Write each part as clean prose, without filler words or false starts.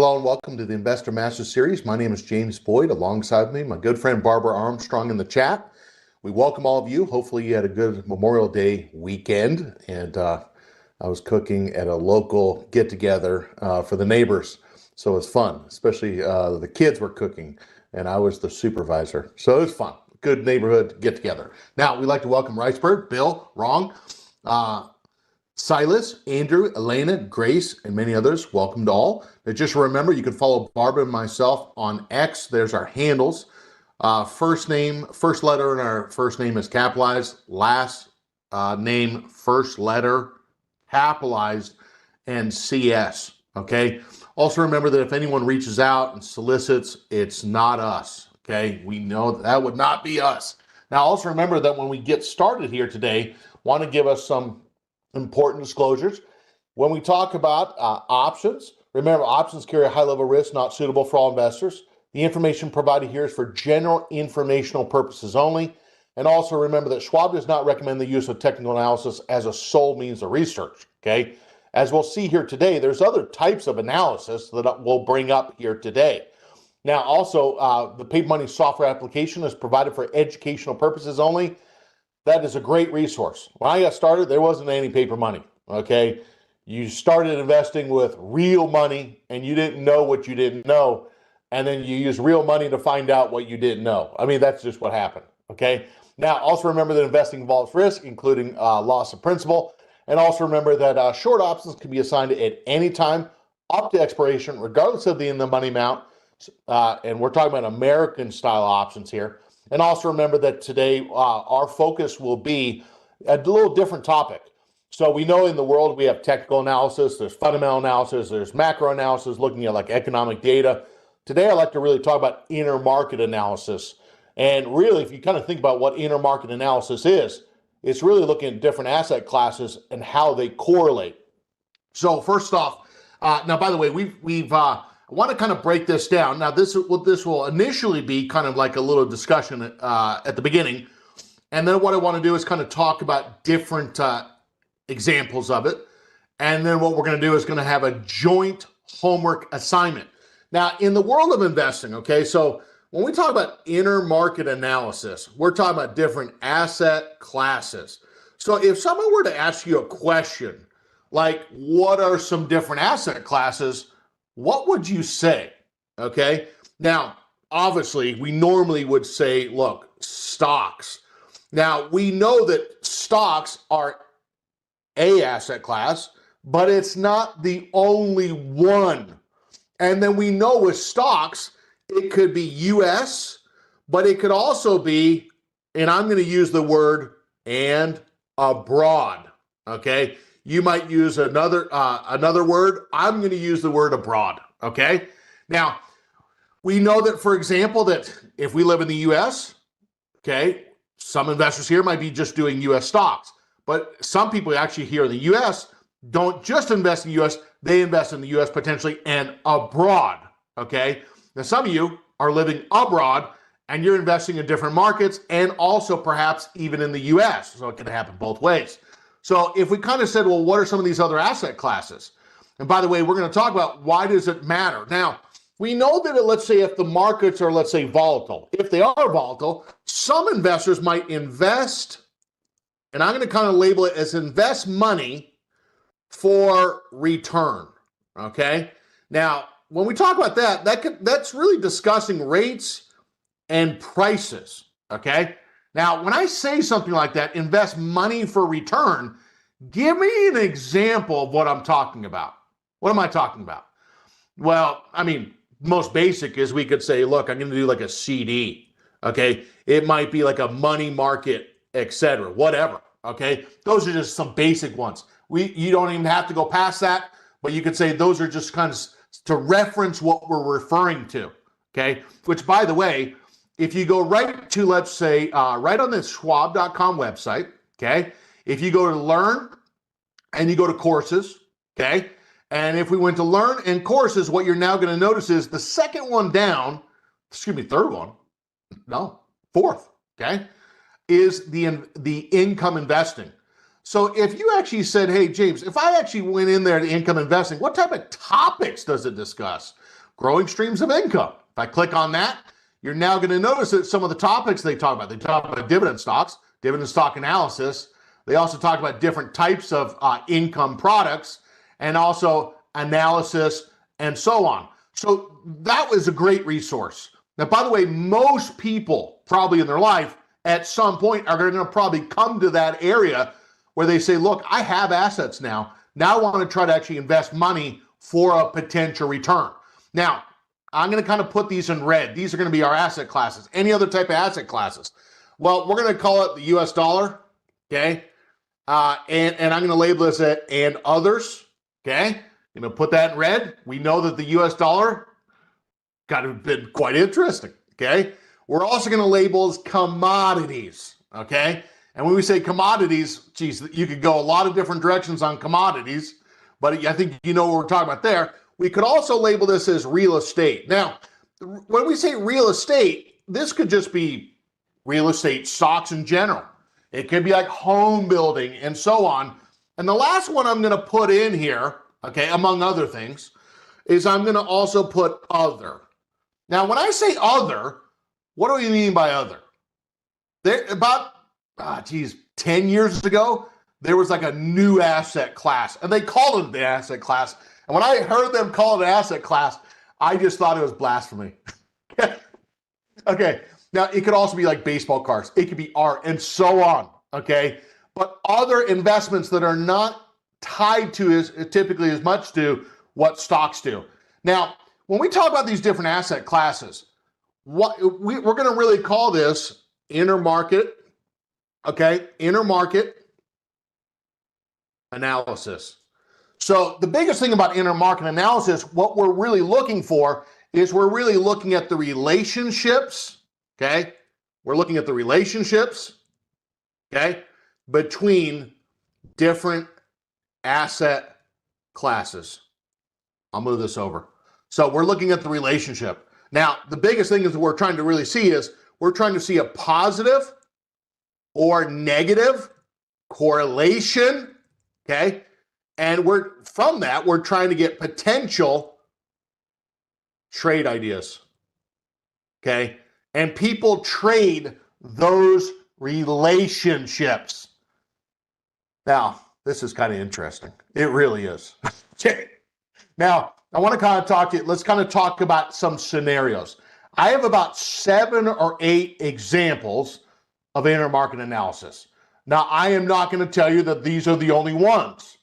Hello and welcome to the Investor Master Series. My name is James Boyd. Alongside me, my good friend Barbara Armstrong in the chat. We welcome all of you. Hopefully you had a good Memorial Day weekend. And I was cooking at a local get-together for the neighbors. So it was fun, especially the kids were cooking and I was the supervisor. So it was fun. Good neighborhood get-together. Now, we'd like to welcome Ricebird, Bill, Wrong, Silas, Andrew, Elena, Grace, and many others. Welcome to all. Now just remember, you can follow Barbara and myself on X. There's our handles. First name, first letter in our first name is capitalized. Last name, first letter, capitalized, and CS. Okay. Also remember that if anyone reaches out and solicits, it's not us. Okay. We know that would not be us. Now also remember that when we get started here today, want to give us some important disclosures. When we talk about options, remember options carry a high level of risk, not suitable for all investors. The information provided here is for general informational purposes only. And also remember that Schwab does not recommend the use of technical analysis as a sole means of research, okay? As we'll see here today, there's other types of analysis that we'll bring up here today. Now also, the paid money software application is provided for educational purposes only. That is a great resource. When I got started, there wasn't any paper money, okay? You started investing with real money and you didn't know what you didn't know. And then you use real money to find out what you didn't know. I mean, that's just what happened, okay? Now, also remember that investing involves risk, including loss of principal. And also remember that short options can be assigned at any time up to expiration, regardless of the in-the-money amount. And we're talking about American-style options here. And also remember that today our focus will be a little different topic. So we know in the world we have technical analysis, there's fundamental analysis, there's macro analysis, looking at like economic data. Today I'd like to really talk about intermarket analysis. And really, if you kind of think about what intermarket analysis is, it's really looking at different asset classes and how they correlate. So first off, now by the way, I want to kind of break this down. Now, this will initially be kind of like a little discussion at the beginning. And then what I want to do is kind of talk about different examples of it. And then what we're going to do is going to have a joint homework assignment. Now, in the world of investing, okay, so when we talk about intermarket analysis, we're talking about different asset classes. So if someone were to ask you a question, like what are some different asset classes, what would you say? Okay. Now, obviously, we normally would say, look, stocks. Now, we know that stocks are a asset class, but it's not the only one. And then we know with stocks, it could be US, but it could also be, and I'm going to use the word and abroad. Okay. You might use another word. I'm going to use the word abroad, okay? Now, we know that, for example, that if we live in the U.S., okay, some investors here might be just doing U.S. stocks, but some people actually here in the U.S. don't just invest in the U.S., they invest in the U.S. potentially and abroad, okay? Now, some of you are living abroad and you're investing in different markets and also perhaps even in the U.S., so it can happen both ways. So if we kind of said, well, what are some of these other asset classes? And by the way, we're going to talk about why does it matter? Now, we know that let's say if the markets are, let's say, volatile, if they are volatile, some investors might invest, and I'm going to kind of label it as invest money for return, okay? Now, when we talk about that's really discussing rates and prices, okay? Now, when I say something like that, invest money for return, give me an example of what I'm talking about. What am I talking about? Well, I mean, most basic is we could say, look, I'm going to do like a CD, okay? It might be like a money market, etc., whatever, okay? Those are just some basic ones. You don't even have to go past that, but you could say those are just kind of to reference what we're referring to, okay? Which, by the way, if you go right to, let's say, right on the schwab.com website, okay, if you go to learn and you go to courses, okay, and if we went to learn and courses, what you're now going to notice is the second one down, third one, no, fourth, okay, is the income investing. So if you actually said, hey, James, if I actually went in there to income investing, what type of topics does it discuss? Growing streams of income. If I click on that, you're now going to notice that some of the topics they talk about dividend stocks, dividend stock analysis. They also talk about different types of income products and also analysis and so on. So that was a great resource. Now, by the way, most people probably in their life at some point are going to probably come to that area where they say, look, I have assets now. Now I want to try to actually invest money for a potential return. Now, I'm going to kind of put these in red. These are going to be our asset classes. Any other type of asset classes? Well, we're going to call it the US dollar, okay? And I'm going to label this and others, okay? I'm going to put that in red. We know that the US dollar kind of been quite interesting, okay? We're also going to label as commodities, okay? And when we say commodities, geez, you could go a lot of different directions on commodities, but I think you know what we're talking about there. We could also label this as real estate. Now, when we say real estate, this could just be real estate stocks in general. It could be like home building and so on. And the last one I'm going to put in here, okay, among other things, is I'm going to also put other. Now, when I say other, what do we mean by other? About 10 years ago, there was like a new asset class, and they called it the asset class. And when I heard them call it an asset class, I just thought it was blasphemy. Okay, now it could also be like baseball cards. It could be art and so on, okay? But other investments that are not tied to typically as much to what stocks do. Now, when we talk about these different asset classes, we're going to really call this intermarket, okay? Intermarket analysis. So the biggest thing about intermarket analysis, what we're really looking for is we're really looking at the relationships, okay? We're looking at the relationships, okay, between different asset classes. I'll move this over. So we're looking at the relationship. Now, the biggest thing is that we're trying to really see is we're trying to see a positive or negative correlation, okay? And from that, we're trying to get potential trade ideas, okay? And people trade those relationships. Now, this is kind of interesting. It really is. Okay. Now, I want to kind of talk to you. Let's kind of talk about some scenarios. I have about 7 or 8 examples of intermarket analysis. Now, I am not going to tell you that these are the only ones.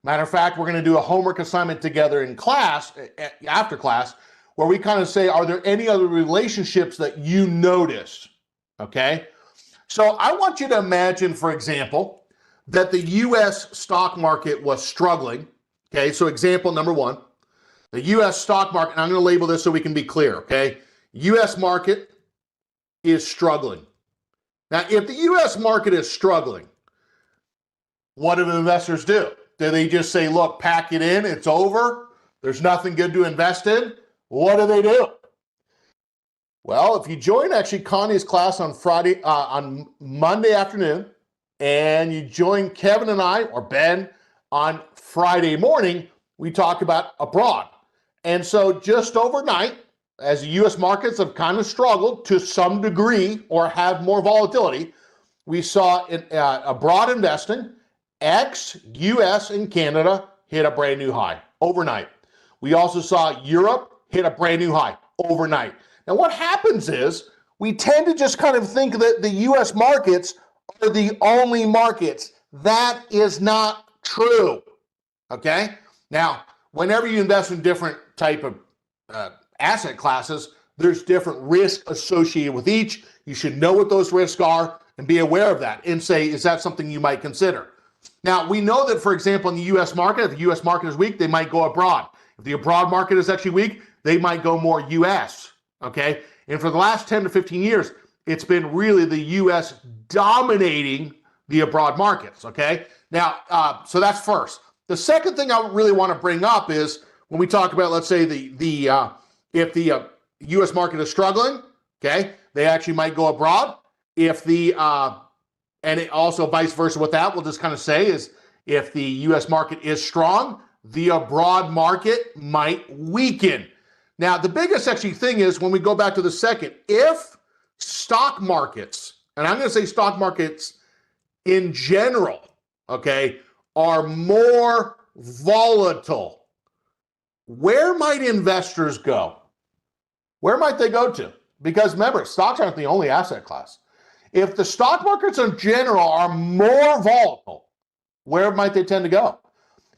Matter of fact, we're going to do a homework assignment together in class, after class, where we kind of say, are there any other relationships that you noticed? Okay. So I want you to imagine, for example, that the U.S. stock market was struggling. Okay. So example number 1, the U.S. stock market, and I'm going to label this so we can be clear. Okay. U.S. market is struggling. Now, if the U.S. market is struggling, what do investors do? Do they just say, look, pack it in, it's over, there's nothing good to invest in? What do? Well, if you join actually Connie's class on Monday afternoon, and you join Kevin and I or Ben on Friday morning, we talk about abroad. And so just overnight, as the U.S. markets have kind of struggled to some degree or have more volatility, we saw abroad investing, ex-U.S. and Canada hit a brand new high overnight. We also saw Europe hit a brand new high overnight. Now, what happens is we tend to just kind of think that the U.S. markets are the only markets. That is not true, okay? Now, whenever you invest in different type of asset classes, there's different risks associated with each. You should know what those risks are and be aware of that and say, is that something you might consider? Now, we know that, for example, in the U.S. market, if the U.S. market is weak, they might go abroad. If the abroad market is actually weak, they might go more U.S., okay? And for the last 10 to 15 years, it's been really the U.S. dominating the abroad markets, okay? Now, so that's first. The second thing I really want to bring up is when we talk about, let's say, if the U.S. market is struggling, okay, they actually might go abroad. If the And it also vice versa with that, we'll just kind of say is if the US market is strong, the abroad market might weaken. Now, the biggest actually thing is when we go back to the second, if stock markets, and I'm going to say stock markets in general, okay, are more volatile, where might investors go? Where might they go to? Because remember, stocks aren't the only asset class. If the stock markets in general are more volatile, where might they tend to go?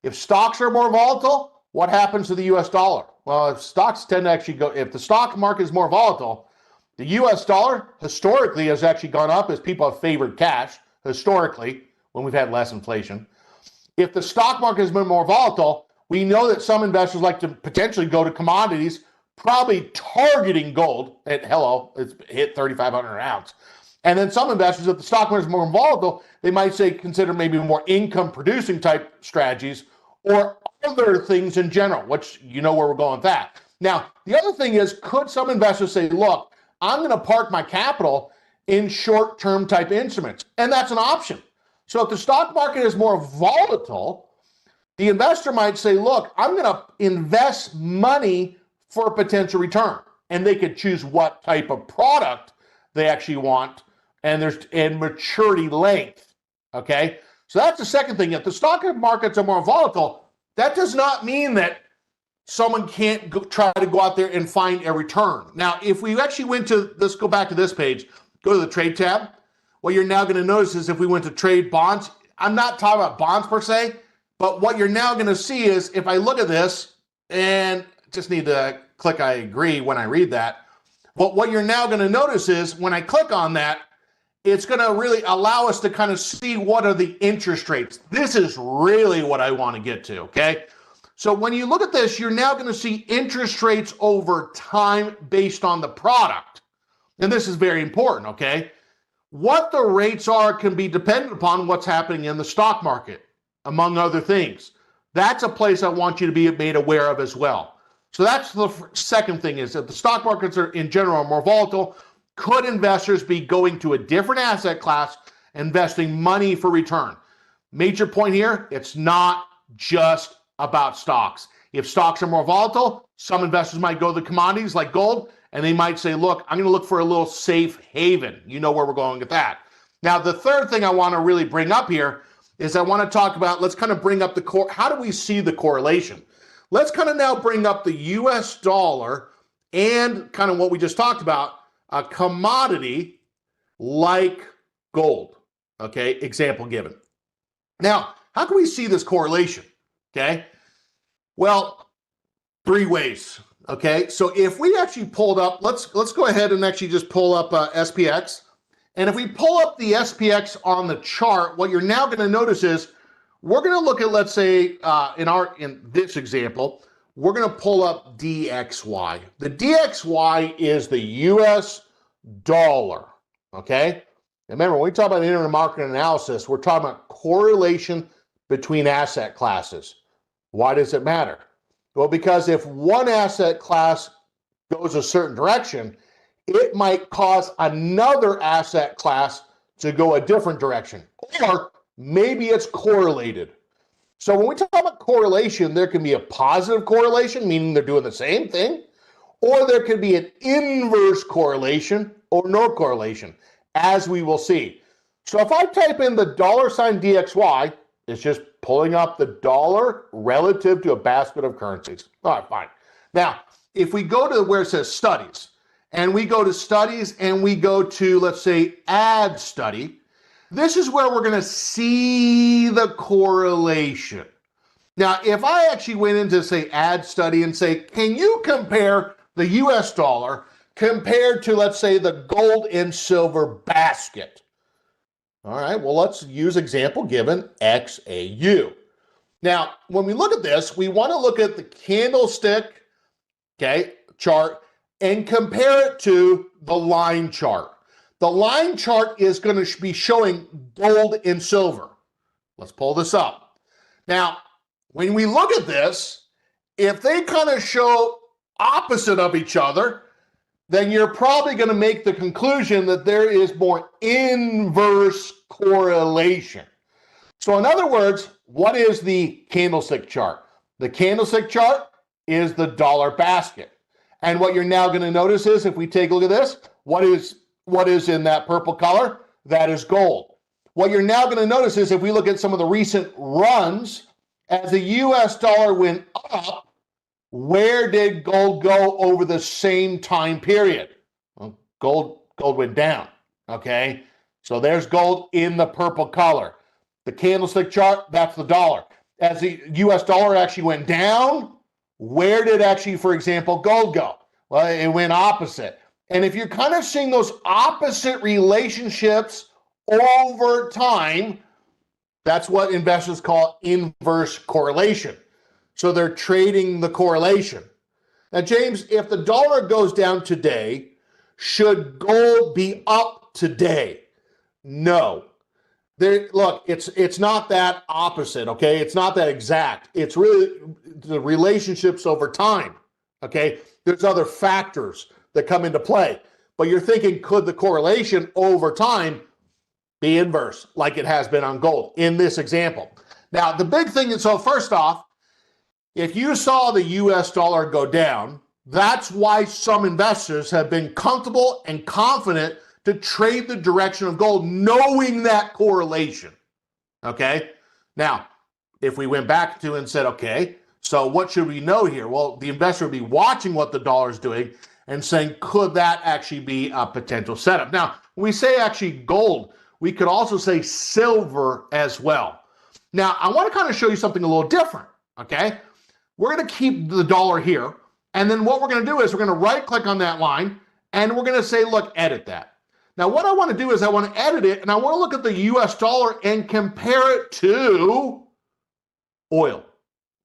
If stocks are more volatile, what happens to the US dollar? Well, if stocks tend to actually go, if the stock market is more volatile, the US dollar historically has actually gone up as people have favored cash, historically, when we've had less inflation. If the stock market has been more volatile, we know that some investors like to potentially go to commodities, probably targeting gold. It's hit 3,500 an ounce. And then some investors, if the stock market is more volatile, they might say consider maybe more income producing type strategies or other things in general, which you know where we're going with that. Now, the other thing is, could some investors say, look, I'm going to park my capital in short-term type instruments? And that's an option. So if the stock market is more volatile, the investor might say, look, I'm going to invest money for a potential return. And they could choose what type of product they actually want and maturity length. Okay. So that's the second thing. If the stock markets are more volatile, that does not mean that someone can't try to go out there and find a return. Now, if we actually went to, let's go back to this page, go to the trade tab. What you're now going to notice is if we went to trade bonds, I'm not talking about bonds per se, but what you're now going to see is if I look at this and just need to click I agree when I read that, but what you're now going to notice is when I click on that, it's going to really allow us to kind of see what are the interest rates. This is really what I want to get to, okay? So when you look at this, you're now going to see interest rates over time based on the product. And this is very important, okay? What the rates are can be dependent upon what's happening in the stock market, among other things. That's a place I want you to be made aware of as well. So that's the second thing is if the stock markets are in general more volatile, could investors be going to a different asset class, investing money for return? Major point here, it's not just about stocks. If stocks are more volatile, some investors might go to the commodities like gold, and they might say, look, I'm going to look for a little safe haven. You know where we're going with that. Now, the third thing I want to really bring up here is I want to talk about, let's kind of bring up how do we see the correlation? Let's kind of now bring up the US dollar and kind of what we just talked about, a commodity like gold, okay? Example given. Now, how can we see this correlation, okay? Well, three ways, okay? So if we actually pulled up, let's go ahead and actually just pull up SPX. And if we pull up the SPX on the chart, what you're now going to notice is we're going to look at, let's say, in this example, we're going to pull up DXY. The DXY is the US dollar, okay? Remember, when we talk about intermarket analysis, we're talking about correlation between asset classes. Why does it matter? Well, because if one asset class goes a certain direction, it might cause another asset class to go a different direction, or maybe it's correlated. So when we talk about correlation, there can be a positive correlation, meaning they're doing the same thing, or there could be an inverse correlation or no correlation, as we will see. So if I type in the $ DXY, it's just pulling up the dollar relative to a basket of currencies. All right, fine. Now, if we go to where it says studies, and we go to studies and we go to, let's say, add study, this is where we're going to see the correlation. Now, if I actually went into, say, add study and say, can you compare the US dollar compared to, let's say, the gold and silver basket? All right, well, let's use example given XAU. Now, when we look at this, we want to look at the candlestick, okay, chart and compare it to the line chart. The line chart is going to be showing gold and silver. Let's pull this up. Now, when we look at this, if they kind of show opposite of each other, then you're probably going to make the conclusion that there is more inverse correlation. So in other words, what is the candlestick chart? The candlestick chart is the dollar basket. And what you're now going to notice is, if we take a look at this, what is in that purple color? That is gold. What you're now going to notice is, if we look at some of the recent runs, as the US dollar went up, where did gold go over the same time period? Well, gold went down, okay? So there's gold in the purple color. The candlestick chart, that's the dollar. As the US dollar actually went down, where did actually, for example, gold go? Well, it went opposite. And if you're kind of seeing those opposite relationships over time, that's what investors call inverse correlation. So they're trading the correlation. Now, James, if the dollar goes down today, should gold be up today? No. Look, it's not that opposite, okay? It's not that exact. It's really the relationships over time, okay? There's other factors that come into play. But you're thinking, could the correlation over time be inverse, like it has been on gold in this example? Now, the big thing is, so first off, if you saw the US dollar go down, that's why some investors have been comfortable and confident to trade the direction of gold, knowing that correlation, okay? Now, if we went back to and said, okay, so what should we know here? Well, the investor would be watching what the dollar is doing and saying, could that actually be a potential setup? Now, when we say actually gold, we could also say silver as well. Now, I want to kind of show you something a little different, okay? We're going to keep the dollar here, and then what we're going to do is we're going to right-click on that line, and we're going to say, look, edit that. Now, what I want to do is I want to edit it, and I want to look at the US dollar and compare it to oil,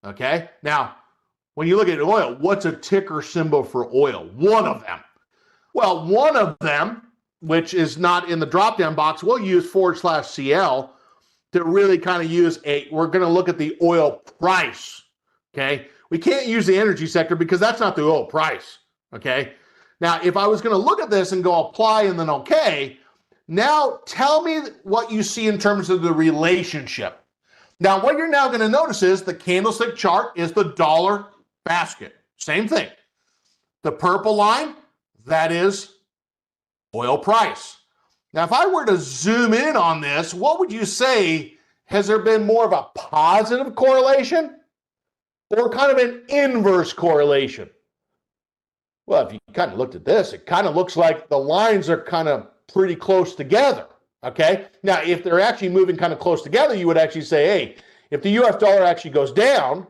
okay? Now, when you look at oil, what's a ticker symbol for oil? One of them. Well, one of them, which is not in the drop-down box, we'll use /CL to really kind of use we're going to look at the oil price, okay? We can't use the energy sector because that's not the oil price, okay? Now, if I was going to look at this and go apply and then okay, now tell me what you see in terms of the relationship. Now, what you're now going to notice is the candlestick chart is the dollar basket. Same thing. The purple line, that is oil price. Now, if I were to zoom in on this, what would you say? Has there been more of a positive correlation or kind of an inverse correlation? Well, if you kind of looked at this, it kind of looks like the lines are kind of pretty close together, okay? Now, if they're actually moving kind of close together, you would actually say, hey, if the US dollar actually goes down,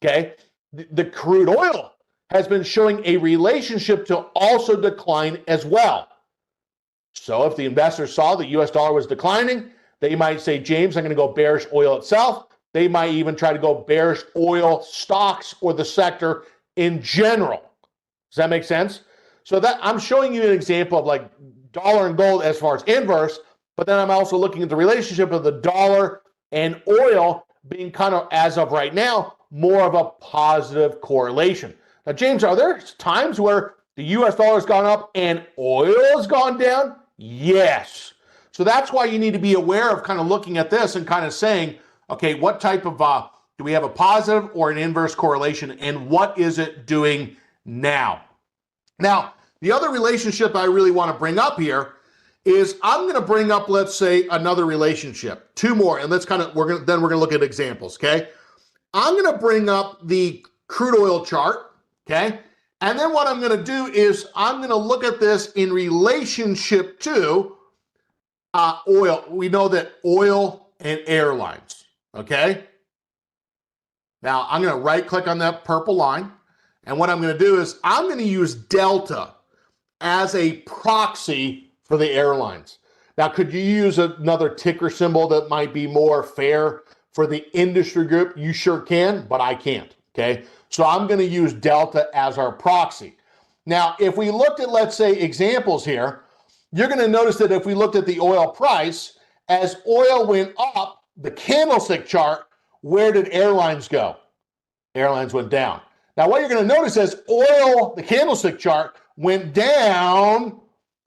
okay, the crude oil has been showing a relationship to also decline as well. So if the investors saw the US dollar was declining, they might say, James, I'm going to go bearish oil itself. They might even try to go bearish oil stocks or the sector in general. Does that make sense? So that I'm showing you an example of like dollar and gold as far as inverse, but then I'm also looking at the relationship of the dollar and oil being kind of, as of right now, more of a positive correlation. Now, James, are there times where the US dollar has gone up and oil has gone down? Yes. So that's why you need to be aware of kind of looking at this and kind of saying, okay, what type of, do we have a positive or an inverse correlation, and what is it doing now? Now, the other relationship I really want to bring up here is I'm going to bring up, let's say, another relationship, two more, and let's kind of, we're going to look at examples, okay? I'm going to bring up the crude oil chart, okay? And then what I'm going to do is I'm going to look at this in relationship to oil. We know that oil and airlines, okay? Now, I'm going to right-click on that purple line, and what I'm going to do is I'm going to use Delta as a proxy for the airlines. Now, could you use another ticker symbol that might be more fair for the industry group? You sure can, but I can't, okay? So I'm going to use Delta as our proxy. Now, if we looked at, let's say, examples here, you're going to notice that if we looked at the oil price, as oil went up, the candlestick chart, where did airlines go? Airlines went down. Now, what you're going to notice is oil, the candlestick chart, went down,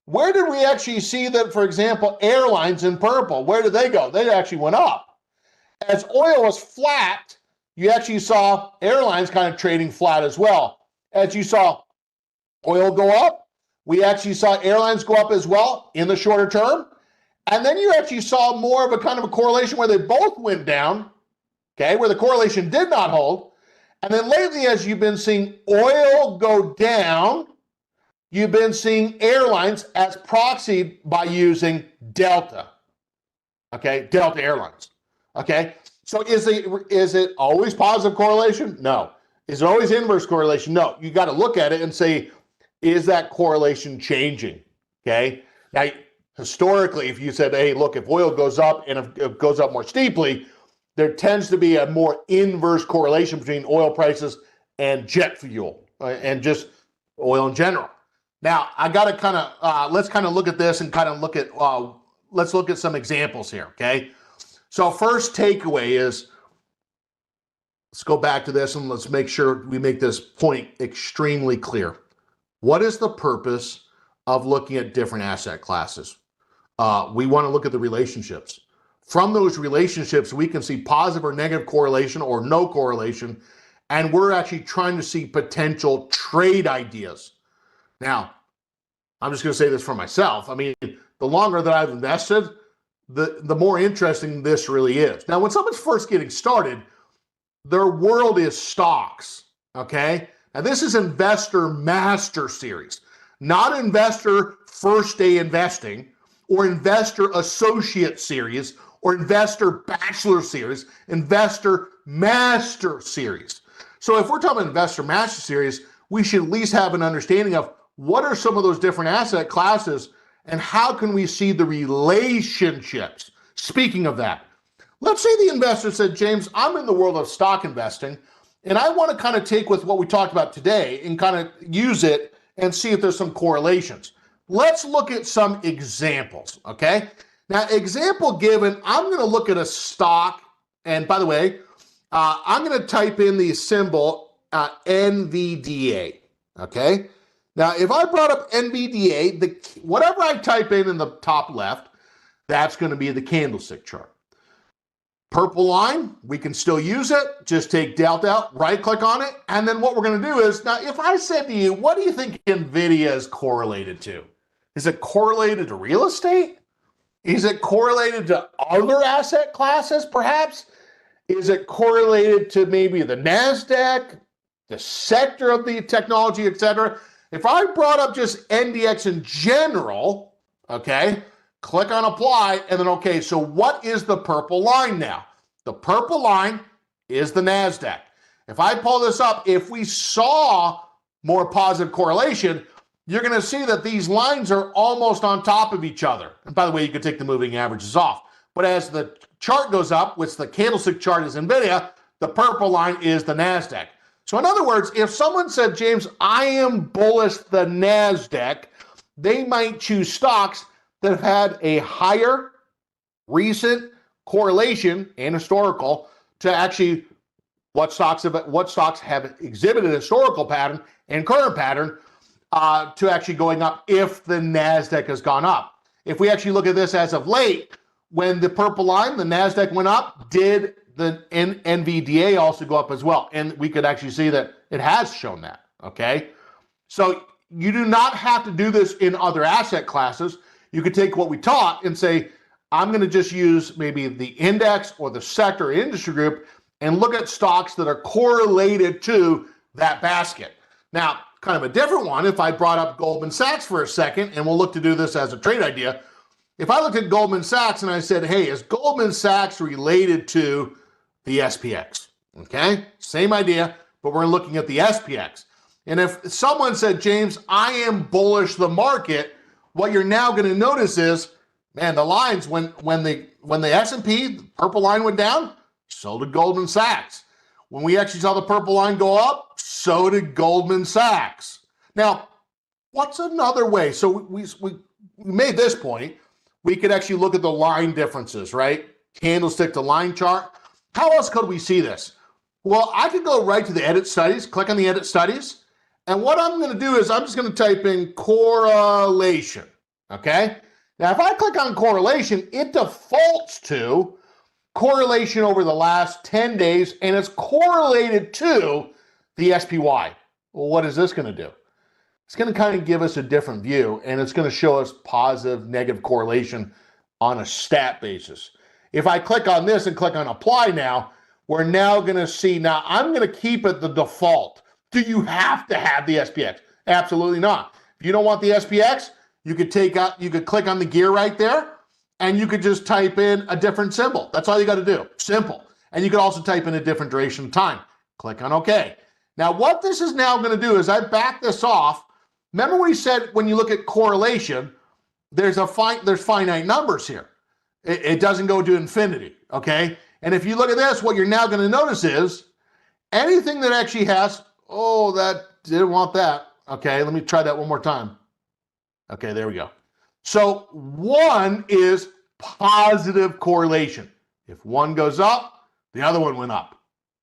where did we actually see that, for example, airlines in purple, where did they go? They actually went up. As oil was flat, you actually saw airlines kind of trading flat as well. As you saw oil go up, we actually saw airlines go up as well in the shorter term. And then you actually saw more of a kind of a correlation where they both went down, okay, where the correlation did not hold. And then lately, as you've been seeing oil go down, you've been seeing airlines as proxied by using Delta, okay, Delta Airlines, okay? So is it always positive correlation? No. Is it always inverse correlation? No. You got to look at it and say, is that correlation changing, okay? Now, historically, if you said, hey, look, if oil goes up and if it goes up more steeply, there tends to be a more inverse correlation between oil prices and jet fuel and just oil in general. Now, I got to kind of, let's kind of look at this and kind of look at, let's look at some examples here, okay? So first takeaway is, let's go back to this and let's make sure we make this point extremely clear. What is the purpose of looking at different asset classes? We want to look at the relationships. From those relationships, we can see positive or negative correlation or no correlation, and we're actually trying to see potential trade ideas. Now, I'm just going to say this for myself. I mean, the longer that I've invested, the more interesting this really is. Now, when someone's first getting started, their world is stocks, okay? Now, this is Investor Master Series, not Investor First Day Investing or Investor Associate Series or Investor Bachelor Series, Investor Master Series. So if we're talking about Investor Master Series, we should at least have an understanding of what are some of those different asset classes and how can we see the relationships. Speaking of that, let's say the investor said, James, I'm in the world of stock investing, and I want to kind of take with what we talked about today and kind of use it and see if there's some correlations. Let's look at some examples, okay? Now, example given, I'm going to look at a stock, and by the way, I'm going to type in the symbol NVDA, okay? Now, if I brought up NVDA, whatever I type in the top left, that's going to be the candlestick chart. Purple line, we can still use it. Just take Delta out, right click on it. And then what we're going to do is, now if I said to you, what do you think NVIDIA is correlated to? Is it correlated to real estate? Is it correlated to other asset classes perhaps? Is it correlated to maybe the NASDAQ, the sector of the technology, et cetera? If I brought up just NDX in general, okay, click on apply, and then, okay, so what is the purple line now? The purple line is the NASDAQ. If I pull this up, if we saw more positive correlation, you're going to see that these lines are almost on top of each other. And by the way, you could take the moving averages off. But as the chart goes up, which the candlestick chart is NVIDIA, the purple line is the NASDAQ. So in other words, if someone said, James, I am bullish the NASDAQ, they might choose stocks that have had a higher recent correlation and historical to actually what stocks have exhibited a historical pattern and current pattern to actually going up if the NASDAQ has gone up. If we actually look at this as of late, when the purple line, the NASDAQ went up, did the NVDA also go up as well? And we could actually see that it has shown that, okay? So you do not have to do this in other asset classes. You could take what we taught and say, I'm going to just use maybe the index or the sector or industry group and look at stocks that are correlated to that basket. Now, kind of a different one, if I brought up Goldman Sachs for a second, and we'll look to do this as a trade idea. If I looked at Goldman Sachs and I said, hey, is Goldman Sachs related to the SPX? Okay, same idea, but we're looking at the SPX. And if someone said, James, I am bullish the market, what you're now going to notice is, man, the lines, when the S&P purple line went down, so did Goldman Sachs. When we actually saw the purple line go up, so did Goldman Sachs. Now, what's another way? So we made this point. We could actually look at the line differences, right? Candlestick to line chart. How else could we see this? Well, I could go right to the edit studies, click on the edit studies, And what I'm going to do is I'm just going to type in correlation. Okay. Now, if I click on correlation, it defaults to correlation over the last 10 days, and it's correlated to the SPY. Well, what is this going to do? It's going to kind of give us a different view, and it's going to show us positive, negative correlation on a stat basis. If I click on this and click on apply now, we're now going to see, now I'm going to keep it the default. Do you have to have the SPX? Absolutely not. If you don't want the SPX, you could click on the gear right there, and you could just type in a different symbol. That's all you got to do. Simple. And you could also type in a different duration of time. Click on OK. Now, what this is now going to do is I back this off. Remember we said when you look at correlation, there's finite numbers here. It doesn't go to infinity, okay? And if you look at this, what you're now going to notice is anything that actually has, oh, that didn't want that. Okay, let me try that one more time. Okay, there we go. So 1 is positive correlation. If one goes up, the other one went up.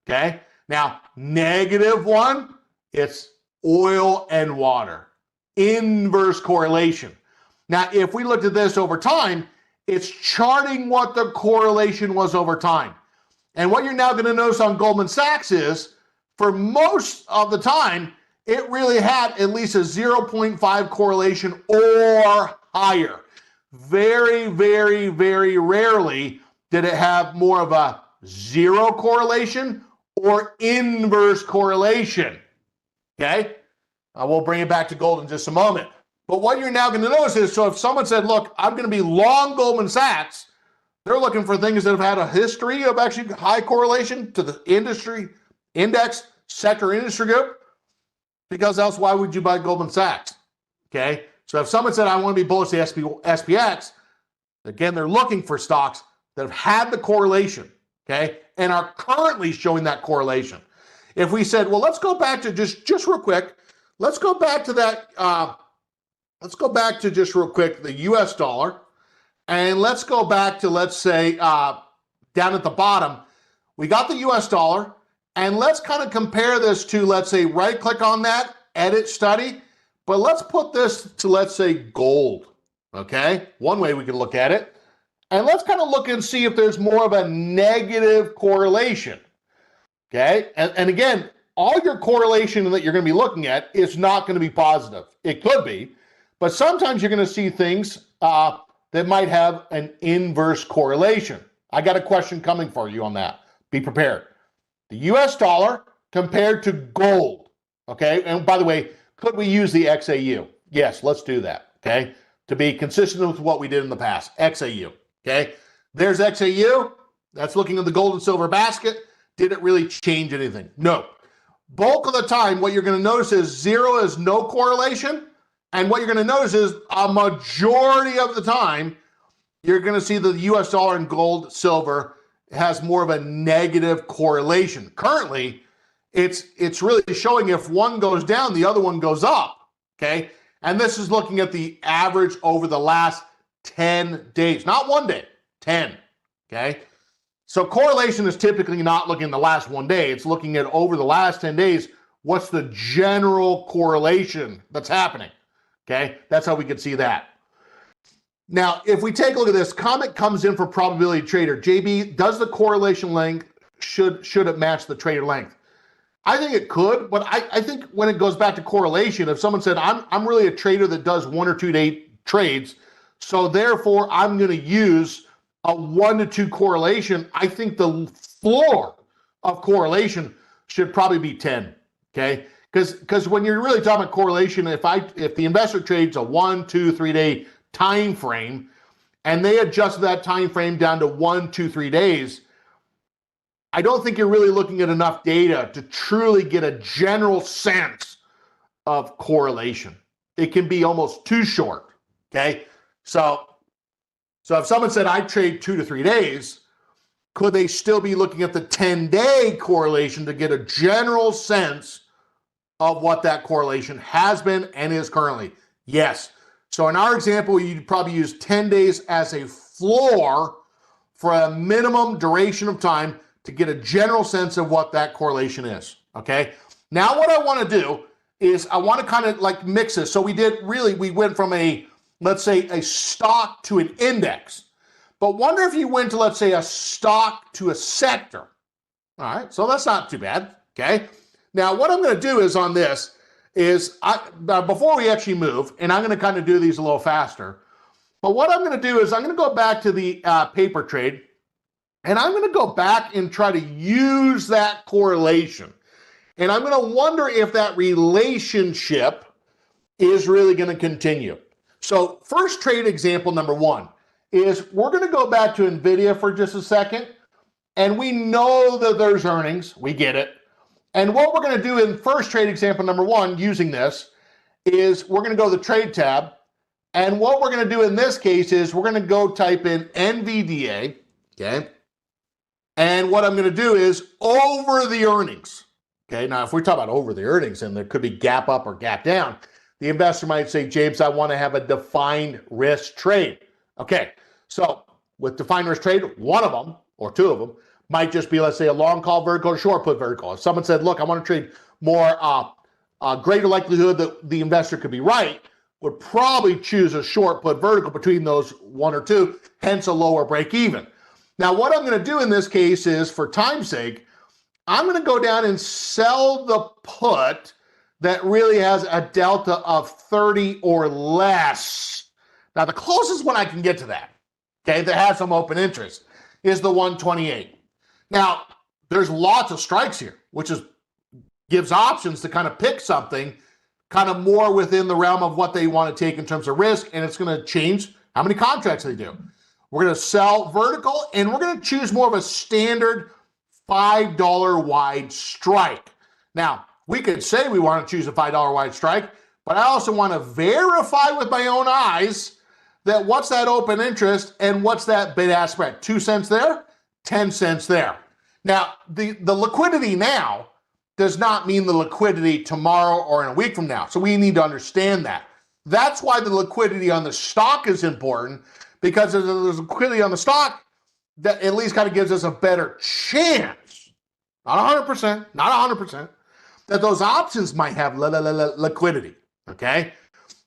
Okay? Now, -1, it's oil and water. Inverse correlation. Now, if we looked at this over time, it's charting what the correlation was over time. And what you're now going to notice on Goldman Sachs is, for most of the time, it really had at least a 0.5 correlation or higher. Very, very, very rarely did it have more of a 0 correlation or inverse correlation. Okay? We'll bring it back to gold in just a moment. But what you're now going to notice is, so if someone said, look, I'm going to be long Goldman Sachs, they're looking for things that have had a history of actually high correlation to the industry, index, sector industry group, because else why would you buy Goldman Sachs? Okay, so if someone said, I want to be bullish the SPX, again, they're looking for stocks that have had the correlation, okay, and are currently showing that correlation. If we said, well, let's go back to just real quick, let's go back to that, just real quick, the US dollar, and let's go back to, let's say, down at the bottom, we got the US dollar, and let's kind of compare this to, let's say, right click on that, edit study, but let's put this to, let's say, gold, okay? One way we can look at it. And let's kind of look and see if there's more of a negative correlation, okay? And again, all your correlation that you're going to be looking at is not going to be positive. It could be, but sometimes you're going to see things that might have an inverse correlation. I got a question coming for you on that. Be prepared. The US dollar compared to gold, okay? And by the way, could we use the XAU? Yes, let's do that, okay? To be consistent with what we did in the past, XAU, okay? There's XAU. That's looking at the gold and silver basket. Did it really change anything? No. Bulk of the time, what you're going to notice is 0 is no correlation. And what you're going to notice is a majority of the time, you're going to see the US dollar and gold, silver has more of a negative correlation. Currently, it's really showing if one goes down, the other one goes up, okay? And this is looking at the average over the last 10 days, not 1 day, 10, okay? So correlation is typically not looking at the last 1 day. It's looking at over the last 10 days, what's the general correlation that's happening, okay? That's how we can see that. Now, if we take a look at this, comment comes in for probability trader. JB, does the correlation length, should it match the trader length? I think it could, but I think when it goes back to correlation, if someone said, I'm really a trader that does 1 or 2 day trades, so therefore I'm going to use a 1 to 2 correlation, I think the floor of correlation should probably be 10, okay? Because when you're really talking about correlation, if the investor trades a 1, 2, 3 day time frame and they adjust that time frame down to 1, 2, 3 days, I don't think you're really looking at enough data to truly get a general sense of correlation. It can be almost too short, okay? So if someone said I trade 2 to 3 days, could they still be looking at the 10-day correlation to get a general sense of what that correlation has been and is currently? Yes. So in our example, you'd probably use 10 days as a floor for a minimum duration of time to get a general sense of what that correlation is, okay? Now what I want to do is I want to kind of like mix this. So we went from let's say a stock to an index. But wonder if you went to, let's say, a stock to a sector. All right, so that's not too bad, okay? Now, what I'm gonna do is on this is, before we actually move, and I'm gonna kind of do these a little faster, but what I'm gonna do is I'm gonna go back to the paper trade, and I'm gonna go back and try to use that correlation. And I'm gonna wonder if that relationship is really gonna continue. So first trade example number one is we're gonna go back to NVIDIA for just a second, and we know that there's earnings, we get it. And what we're gonna do in first trade example number one, using this, is we're gonna go to the trade tab, and what we're gonna do in this case is we're gonna go type in NVDA, okay? And what I'm gonna do is over the earnings, okay? Now, if we talk about over the earnings, and there could be gap up or gap down, the investor might say, James, I wanna have a defined risk trade. Okay, so with defined risk trade, one of them, or two of them, might just be, let's say, a long call vertical or short put vertical. If someone said, look, I want to trade more, greater likelihood that the investor could be right, would probably choose a short put vertical between those one or two, hence a lower break even. Now, what I'm going to do in this case is, for time's sake, I'm going to go down and sell the put that really has a delta of 30 or less. Now, the closest one I can get to that, okay, that has some open interest, is the 128. Now, there's lots of strikes here, which gives options to kind of pick something kind of more within the realm of what they want to take in terms of risk, and it's going to change how many contracts they do. We're going to sell vertical, and we're going to choose more of a standard $5 wide strike. Now, we could say we want to choose a $5 wide strike, but I also want to verify with my own eyes that what's that open interest and what's that bid-ask spread. 2 cents there, 10 cents there. Now, the liquidity now does not mean the liquidity tomorrow or in a week from now. So we need to understand that. That's why the liquidity on the stock is important, because if there's liquidity on the stock, that at least kind of gives us a better chance, not 100%, not 100%, that those options might have liquidity, okay?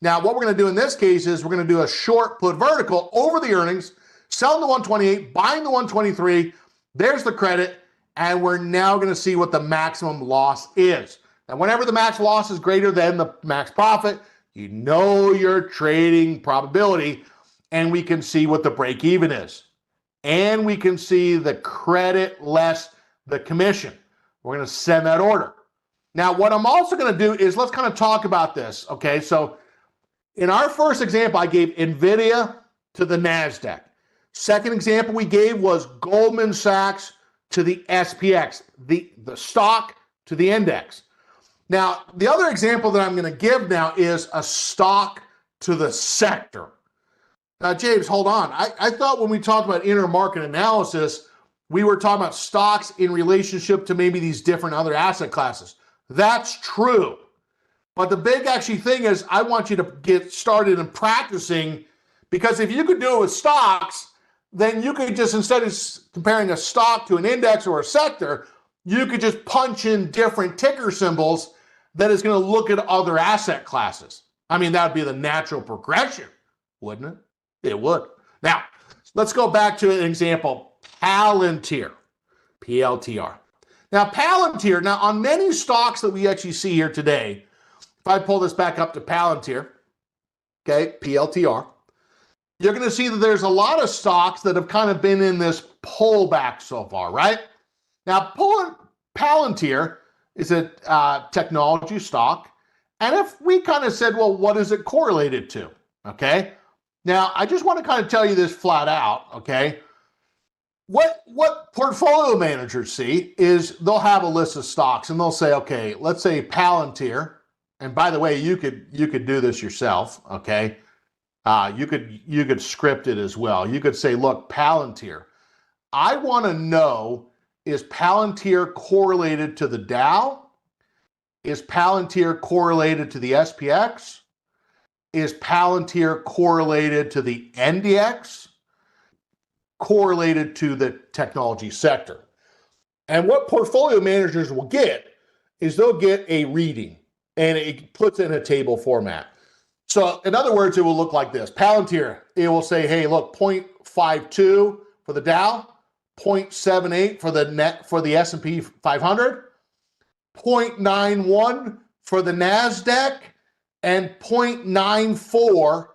Now, what we're gonna do in this case is we're gonna do a short put vertical over the earnings, selling the 128, buying the 123, there's the credit, and we're now gonna see what the maximum loss is. And whenever the max loss is greater than the max profit, you know your trading probability, and we can see what the break even is. And we can see the credit less the commission. We're gonna send that order. Now, what I'm also gonna do is let's kind of talk about this, okay? So in our first example, I gave NVIDIA to the NASDAQ. Second example we gave was Goldman Sachs to the SPX, the stock to the index. Now, the other example that I'm going to give now is a stock to the sector. Now, James, hold on. I thought when we talked about intermarket analysis, we were talking about stocks in relationship to maybe these different other asset classes. That's true. But the big actually thing is I want you to get started in practicing, because if you could do it with stocks, then you could just, instead of comparing a stock to an index or a sector, you could just punch in different ticker symbols that is going to look at other asset classes. I mean, that would be the natural progression, wouldn't it? It would. Now, let's go back to an example, Palantir, PLTR. Now, Palantir, now on many stocks that we actually see here today, if I pull this back up to Palantir, okay, PLTR, you're going to see that there's a lot of stocks that have kind of been in this pullback so far, right? Now, Palantir is a technology stock. And if we kind of said, well, what is it correlated to? Okay. Now, I just want to kind of tell you this flat out, okay? What portfolio managers see is they'll have a list of stocks and they'll say, okay, let's say Palantir. And by the way, you could do this yourself, okay? You could script it as well. You could say, look, Palantir, I want to know, is Palantir correlated to the Dow? Is Palantir correlated to the SPX? Is Palantir correlated to the NDX? Correlated to the technology sector? And what portfolio managers will get is they'll get a reading. and it puts it in a table format. So in other words, it will look like this. Palantir, it will say, hey, look, 0.52 for the Dow, 0.78 for the S&P 500, 0.91 for the NASDAQ, and 0.94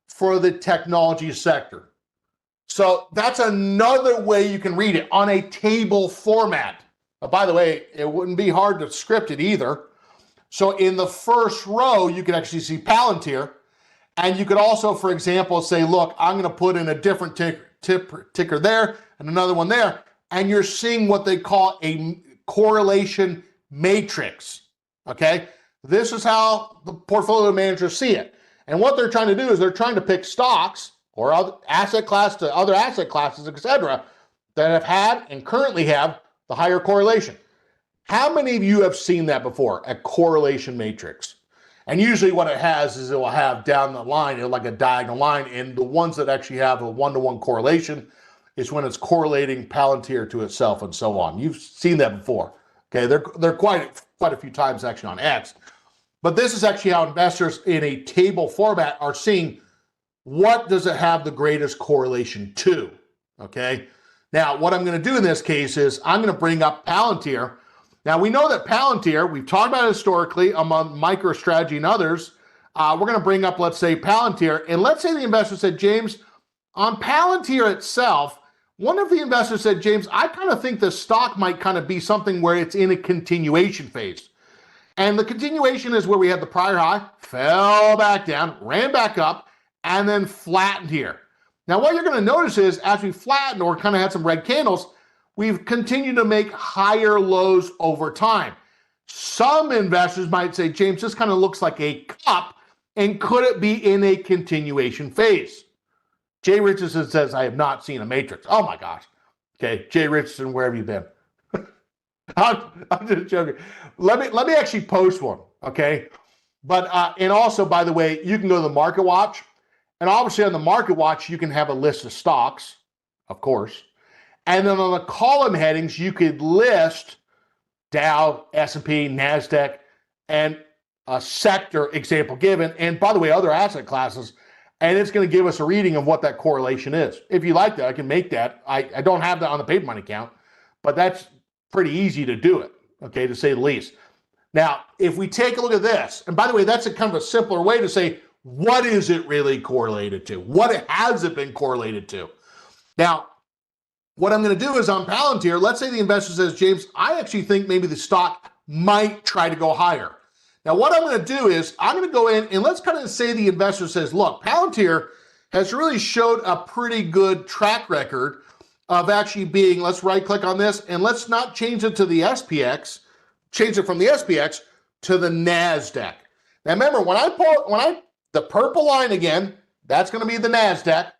for the technology sector. So that's another way you can read it on a table format. By the way, it wouldn't be hard to script it either. So in the first row, you can actually see Palantir. And you could also, for example, say, look, I'm going to put in a different ticker there and another one there. And you're seeing what they call a correlation matrix. Okay? This is how the portfolio managers see it. And what they're trying to do is they're trying to pick stocks or other asset class to other asset classes, etc., that have had and currently have the higher correlation. How many of you have seen that before, a correlation matrix? And usually what it has is it will have down the line, like a diagonal line, and the ones that actually have a one-to-one correlation is when it's correlating Palantir to itself and so on. You've seen that before. Okay, they're quite a few times actually on X. But this is actually how investors in a table format are seeing what does it have the greatest correlation to, okay? Now, what I'm going to do in this case is I'm going to bring up Palantir. Now, we know that Palantir, we've talked about it historically among MicroStrategy and others. We're going to bring up, let's say, Palantir. And let's say the investor said, James, on Palantir itself, one of the investors said, James, I kind of think the stock might kind of be something where it's in a continuation phase. And the continuation is where we had the prior high, fell back down, ran back up, and then flattened here. Now, what you're going to notice is as we flattened or kind of had some red candles, we've continued to make higher lows over time. Some investors might say, James, this kind of looks like a cup, and could it be in a continuation phase? Jay Richardson says, I have not seen a matrix. Oh my gosh. Okay, Jay Richardson, where have you been? I'm just joking. Let me actually post one, okay? But and also, by the way, you can go to the Market Watch, and obviously on the Market Watch you can have a list of stocks, of course, and then on the column headings you could list Dow, S&P, NASDAQ, and a sector example given, and by the way, other asset classes, and it's going to give us a reading of what that correlation is. If you like that, I can make that. I don't have that on the paper money account, but that's pretty easy to do it, okay, to say the least. Now, if we take a look at this, and by the way, that's a kind of a simpler way to say, what is it really correlated to? What has it been correlated to? Now, what I'm going to do is on Palantir, let's say the investor says, James, I actually think maybe the stock might try to go higher. Now, what I'm going to do is I'm going to go in and let's kind of say the investor says, look, Palantir has really showed a pretty good track record of actually being, let's right click on this and let's not change it to the SPX, change it from the SPX to the NASDAQ. Now remember, the purple line again, that's going to be the NASDAQ.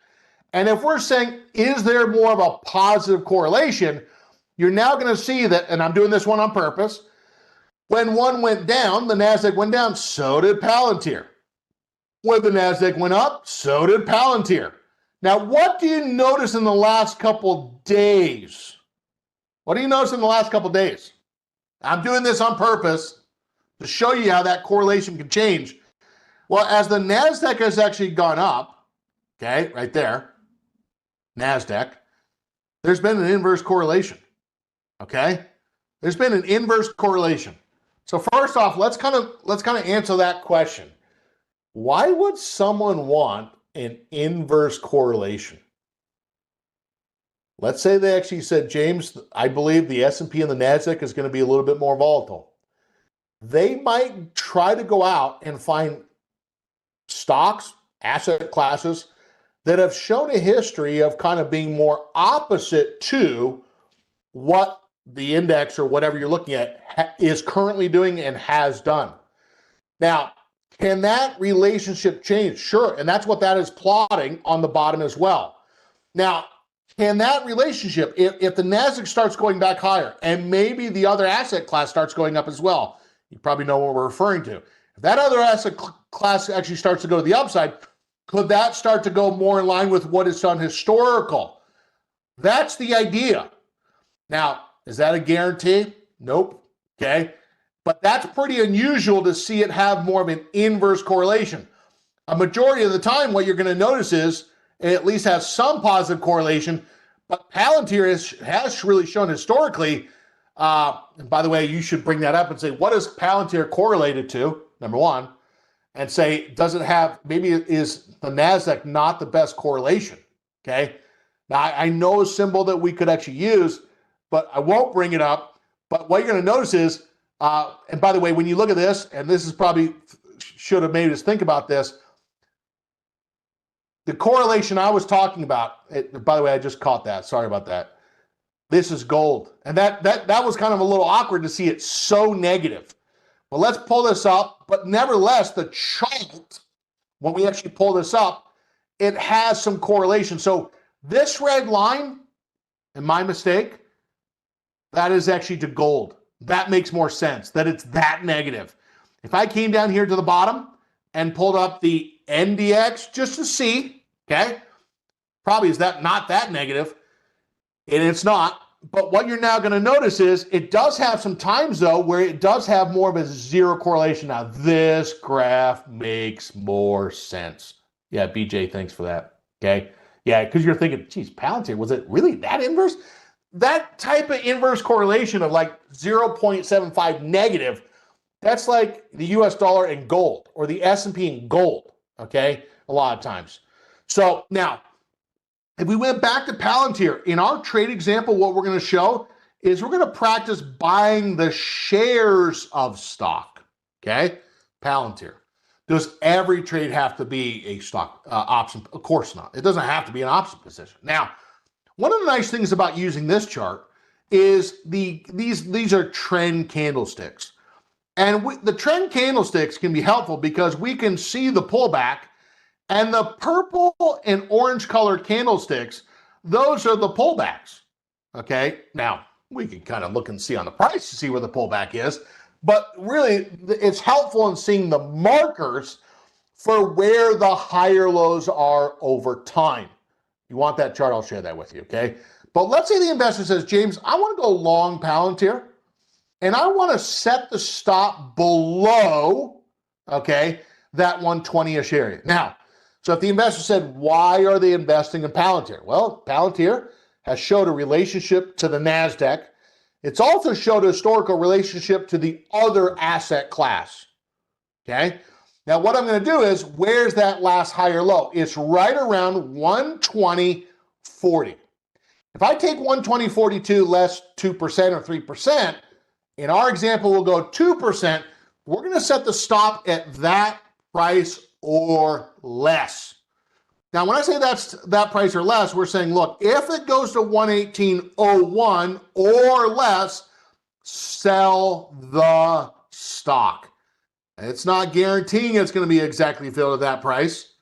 And if we're saying, is there more of a positive correlation, you're now going to see that, and I'm doing this one on purpose, when one went down, the NASDAQ went down, so did Palantir. When the NASDAQ went up, so did Palantir. Now, what do you notice in the last couple days? What do you notice in the last couple days? I'm doing this on purpose to show you how that correlation can change. Well, as the NASDAQ has actually gone up, okay, right there, NASDAQ, there's been an inverse correlation, okay? There's been an inverse correlation. So first off, let's kind of answer that question. Why would someone want an inverse correlation? Let's say they actually said, James, I believe the S&P and the NASDAQ is going to be a little bit more volatile. They might try to go out and find stocks, asset classes that have shown a history of kind of being more opposite to what the index or whatever you're looking at is currently doing and has done. Now, can that relationship change? Sure, and that's what that is plotting on the bottom as well. Now, can that relationship, if the NASDAQ starts going back higher and maybe the other asset class starts going up as well, you probably know what we're referring to. If that other asset class actually starts to go to the upside, could that start to go more in line with what it's done historical? That's the idea. Now, is that a guarantee? Nope. Okay. But that's pretty unusual to see it have more of an inverse correlation. A majority of the time, what you're going to notice is it at least has some positive correlation, but Palantir has really shown historically, and by the way, you should bring that up and say, what is Palantir correlated to, number one, and say, does it have, maybe is the NASDAQ not the best correlation, okay? Now, I know a symbol that we could actually use, but I won't bring it up. But what you're going to notice is, and by the way, when you look at this, and this is probably should have made us think about this, the correlation I was talking about, by the way, I just caught that. Sorry about that. This is gold. And that was kind of a little awkward to see it so negative. Well, let's pull this up. But nevertheless, the chart, when we actually pull this up, it has some correlation. So this red line, and my mistake, that is actually to gold. That makes more sense, that it's that negative. If I came down here to the bottom and pulled up the NDX just to see, okay, probably is that not that negative, and it's not. But what you're now going to notice is it does have some times, though, where it does have more of a zero correlation. Now, this graph makes more sense. Yeah, BJ, thanks for that. Okay. Yeah, because you're thinking, geez, Palantir, was it really that inverse? That type of inverse correlation of like 0.75 negative, that's like the US dollar in gold or the S&P in gold, okay, a lot of times. So now, if we went back to Palantir, in our trade example, what we're going to show is we're going to practice buying the shares of stock, okay? Palantir. Does every trade have to be a stock option? Of course not. It doesn't have to be an option position. Now, one of the nice things about using this chart is these are trend candlesticks. And the trend candlesticks can be helpful because we can see the pullback, and the purple and orange colored candlesticks, those are the pullbacks, okay? Now, we can kind of look and see on the price to see where the pullback is, but really it's helpful in seeing the markers for where the higher lows are over time. You want that chart, I'll share that with you, okay? But let's say the investor says, James, I want to go long Palantir, and I want to set the stop below, okay, that 120-ish area. Now, so if the investor said, why are they investing in Palantir? Well, Palantir has showed a relationship to the NASDAQ. It's also showed a historical relationship to the other asset class, okay? Now, what I'm going to do is, where's that last higher low? It's right around 120.40. If I take 120.42 less 2% or 3%, in our example, we'll go 2%. We're going to set the stop at that price or less. Now, when I say that's that price or less, we're saying, look, if it goes to 118.01 or less, sell the stock. It's not guaranteeing it's going to be exactly filled at that price.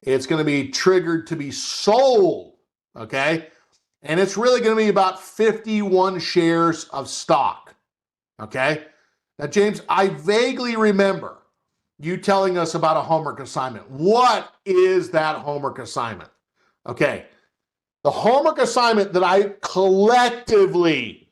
It's going to be triggered to be sold, okay? And it's really going to be about 51 shares of stock, okay? Now, James, I vaguely remember you telling us about a homework assignment. What is that homework assignment? Okay, the homework assignment that I collectively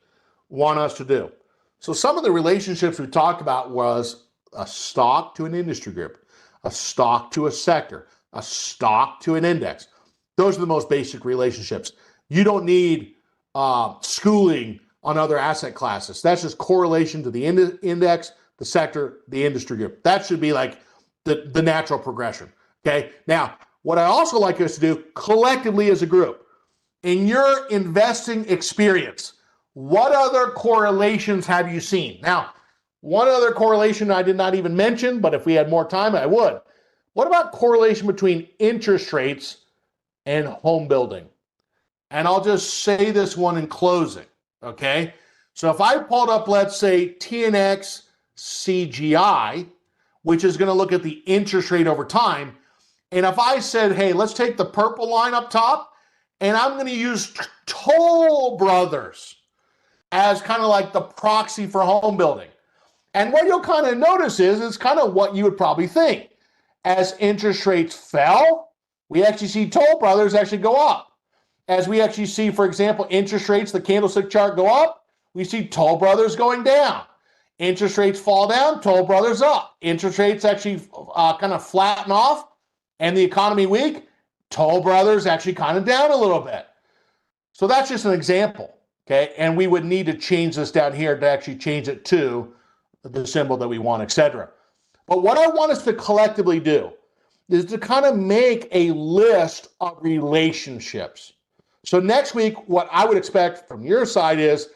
want us to do. So some of the relationships we talked about was a stock to an industry group, a stock to a sector, a stock to an index. Those are the most basic relationships. You don't need schooling on other asset classes. That's just correlation to the index, the sector, the industry group. That should be like the natural progression, okay? Now, what I also like us to do collectively as a group, in your investing experience, what other correlations have you seen? Now, one other correlation I did not even mention, but if we had more time, I would. What about correlation between interest rates and home building? And I'll just say this one in closing, okay? So if I pulled up, let's say, TNX CGI, which is going to look at the interest rate over time, and if I said, hey, let's take the purple line up top, and I'm going to use Toll Brothers as kind of like the proxy for home building. And what you'll kind of notice is it's kind of what you would probably think. As interest rates fell, we actually see Toll Brothers actually go up. As we actually see, for example, interest rates, the candlestick chart go up, we see Toll Brothers going down. Interest rates fall down, Toll Brothers up. Interest rates actually kind of flatten off and the economy weak, Toll Brothers actually kind of down a little bit. So that's just an example, okay? And we would need to change this down here to actually change it to the symbol that we want, etc. But what I want us to collectively do is to kind of make a list of relationships. So next week, what I would expect from your side is,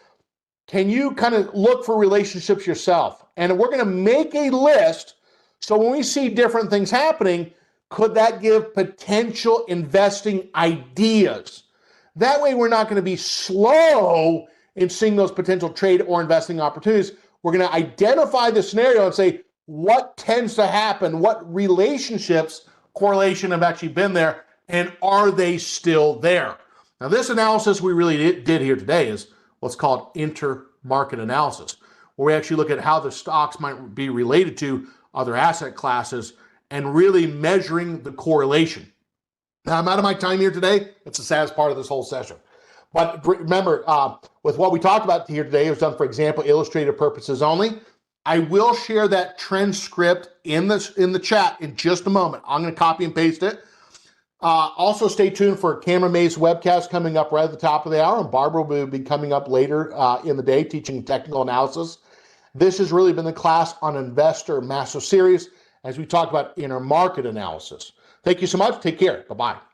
can you kind of look for relationships yourself? And we're going to make a list. So when we see different things happening, could that give potential investing ideas? That way, we're not going to be slow in seeing those potential trade or investing opportunities. We're going to identify the scenario and say, what tends to happen? What relationships, correlation have actually been there? And are they still there? Now, this analysis we really did here today is what's called inter-market analysis, where we actually look at how the stocks might be related to other asset classes and really measuring the correlation. Now, I'm out of my time here today. It's the saddest part of this whole session. But remember, with what we talked about here today, it was done for example, illustrative purposes only. I will share that transcript in the chat in just a moment. I'm going to copy and paste it. Also, stay tuned for Cameron May's webcast coming up right at the top of the hour, and Barbara will be coming up later in the day teaching technical analysis. This has really been the class on Investor Master Series as we talk about inter-market analysis. Thank you so much. Take care. Bye-bye.